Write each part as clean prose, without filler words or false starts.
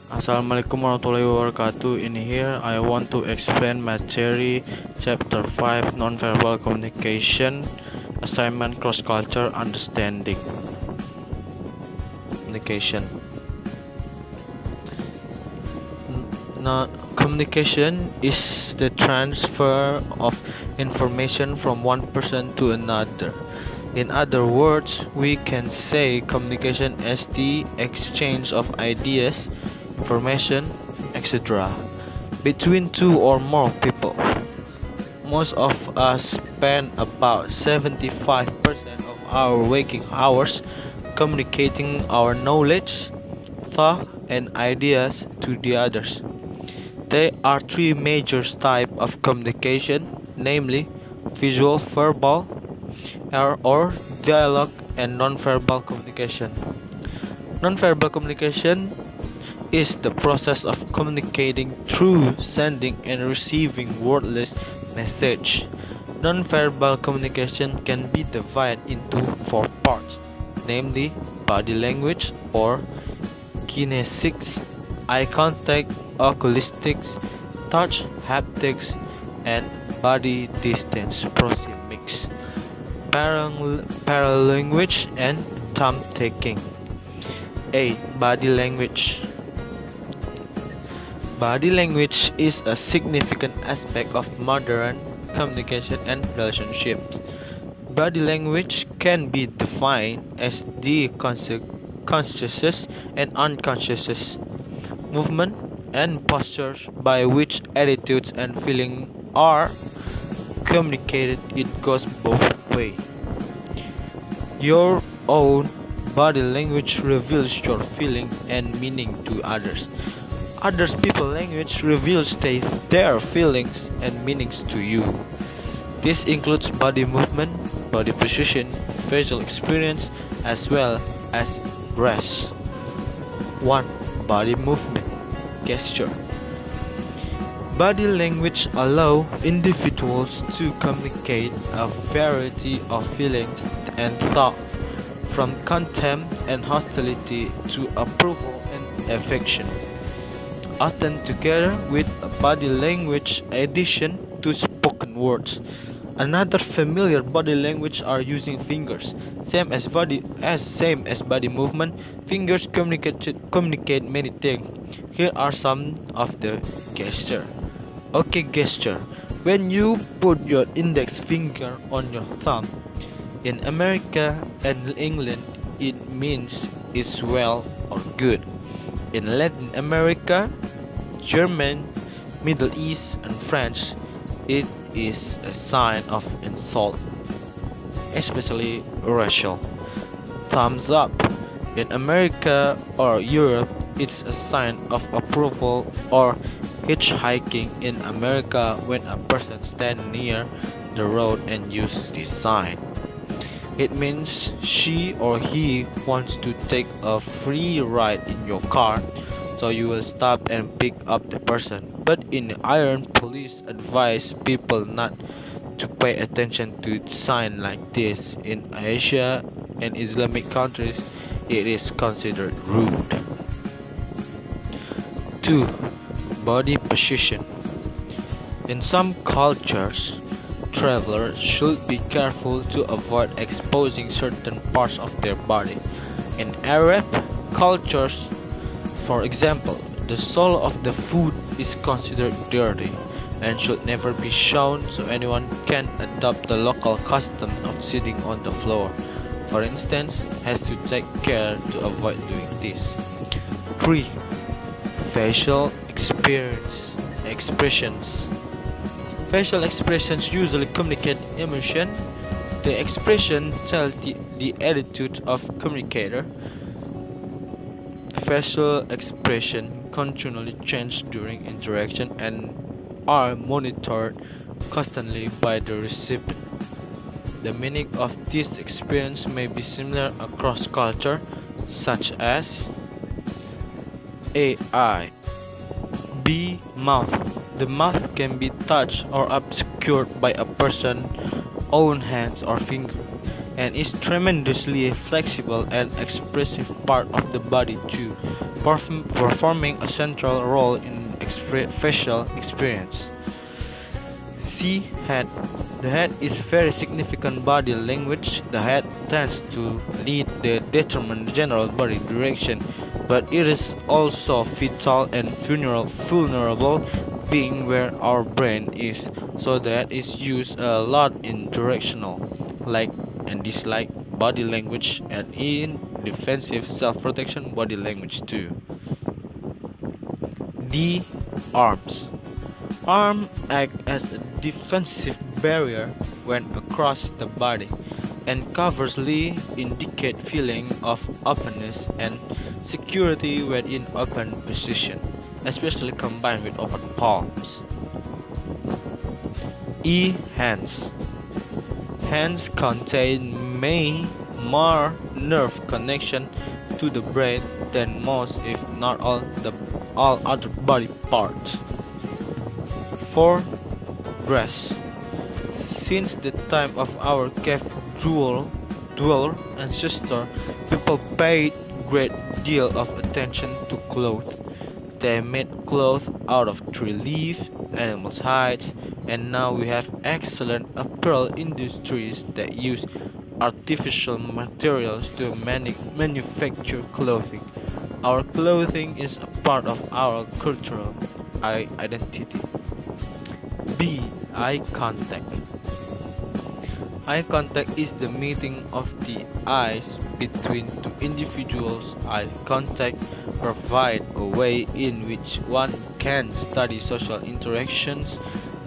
Assalamualaikum warahmatullahi wabarakatuh. In here, I want to explain my theory, chapter 5, nonverbal communication, assignment cross-culture understanding. Communication. Communication is the transfer of information from one person to another. In other words, we can say communication as the exchange of ideas, information, etc. between two or more people. Most of us spend about 75% of our waking hours communicating our knowledge, thought, and ideas to the others. There are three major types of communication, namely visual, verbal, or dialogue, and nonverbal communication. Nonverbal communication is the process of communicating through sending and receiving wordless message. Nonverbal communication can be divided into four parts, namely body language or kinesics, eye contact, oculistics, touch, haptics, and body distance proxemics, paralanguage, and thumb taking. 8. Body language. Body language is a significant aspect of modern communication and relationships. Body language can be defined as the conscious and unconscious movement and postures by which attitudes and feelings are communicated. It goes both ways. Your own body language reveals your feeling and meaning to others. Others people's language reveals their feelings and meanings to you. This includes body movement, body position, facial experience, as well as dress. 1. Body movement. Gesture. Body language allows individuals to communicate a variety of feelings and thought, from contempt and hostility to approval and affection, often together with a body language addition to spoken words. Another familiar body language are using fingers. Same as body movement, fingers communicate many things. Here are some of the gesture. Okay, gesture. When you put your index finger on your thumb, in America and England, it means it's well or good. In Latin America, German, Middle East, and French, it is a sign of insult, especially racial. Thumbs up. In America or Europe, it's a sign of approval, or hitchhiking in America when a person stands near the road and uses this sign. It means she or he wants to take a free ride in your car, so you will stop and pick up the person. But in Iran, police advise people not to pay attention to signs like this. In Asia and Islamic countries, it is considered rude. 2. Body position. In some cultures, travelers should be careful to avoid exposing certain parts of their body. In Arab cultures, for example, the sole of the foot is considered dirty and should never be shown, so anyone can adopt the local custom of sitting on the floor, for instance, has to take care to avoid doing this. 3. Facial expressions. Facial expressions usually communicate emotion. The expression tells the attitude of communicator. Facial expression continually change during interaction and are monitored constantly by the recipient. The meaning of this experience may be similar across culture, such as A. Eye. B. Mouth. The mouth can be touched or obscured by a person's own hands or fingers, and is tremendously flexible and expressive part of the body too. performing a central role in facial experience. C. Head. The head is very significant body language. The head tends to lead the determine general body direction, but it is also vital and vulnerable, being where our brain is. So the head is used a lot in directional, like and dislike body language, and in defensive self-protection body language too. D. Arms. Arms act as a defensive barrier when across the body, and covertly indicate feeling of openness and security when in open position, especially combined with open palms. E. Hands. Hands contain more nerve connection to the brain than most, if not all other body parts. 4. Dress. Since the time of our cave dweller ancestor, people paid great deal of attention to clothes. They made clothes out of tree leaves, animals' hides, and now we have excellent apparel industries that use artificial materials to manufacture clothing. Our clothing is a part of our cultural identity. B. Eye contact. Eye contact is the meeting of the eyes between two individuals. Eye contact provides a way in which one can study social interactions,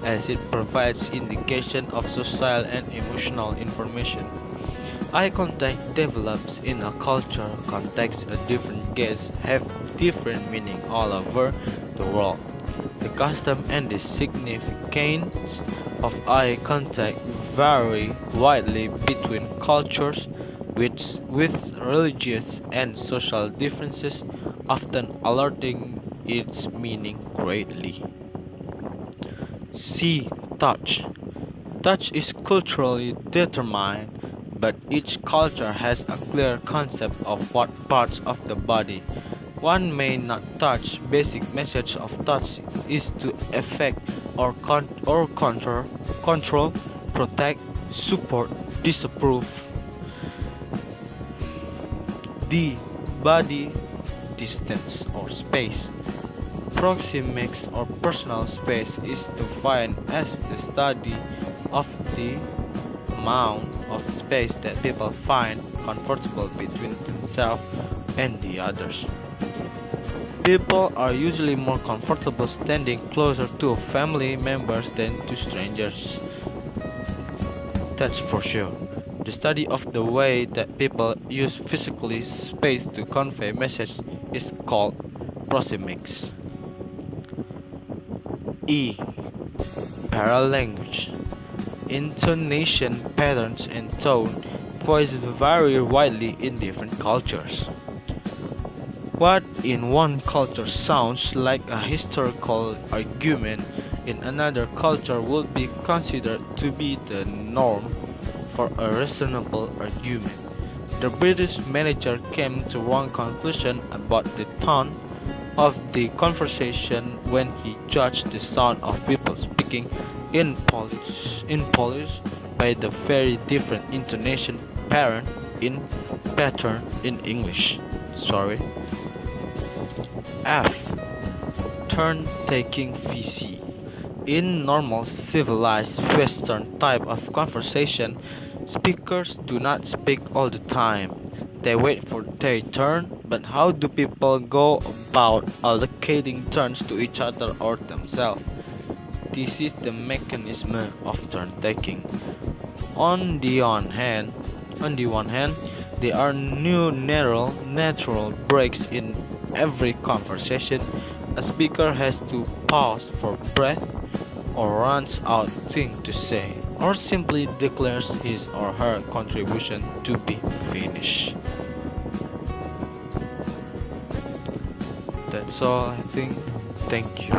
as it provides indication of social and emotional information. Eye contact develops in a cultural context. A different gaze have different meaning all over the world. The custom and the significance of eye contact vary widely between cultures, with religious and social differences often altering its meaning greatly. C. Touch. Touch is culturally determined, but each culture has a clear concept of what parts of the body one may not touch. Basic message of touch is to affect or control, protect, support, disapprove. D. Body distance or space. Proxemics or personal space is defined as the study of the amount of space that people find comfortable between themselves and the others. People are usually more comfortable standing closer to family members than to strangers. That's for sure. The study of the way that people use physical space to convey message is called proxemics. E. Paralanguage. Intonation patterns and tone voice vary widely in different cultures. What in one culture sounds like a historical argument, in another culture would be considered to be the norm for a reasonable argument. The British manager came to one conclusion about the tone of the conversation when he judged the sound of people speaking in Polish by the very different intonation pattern in English. F. Turn-taking VC. In normal civilized Western type of conversation, speakers do not speak all the time. They wait for their turn, but how do people go about allocating turns to each other or themselves? This is the mechanism of turn-taking. On the one hand, there are new natural breaks in every conversation. A speaker has to pause for breath, or runs out things to say, or simply declares his or her contribution to be finished. That's all, I think. Thank you.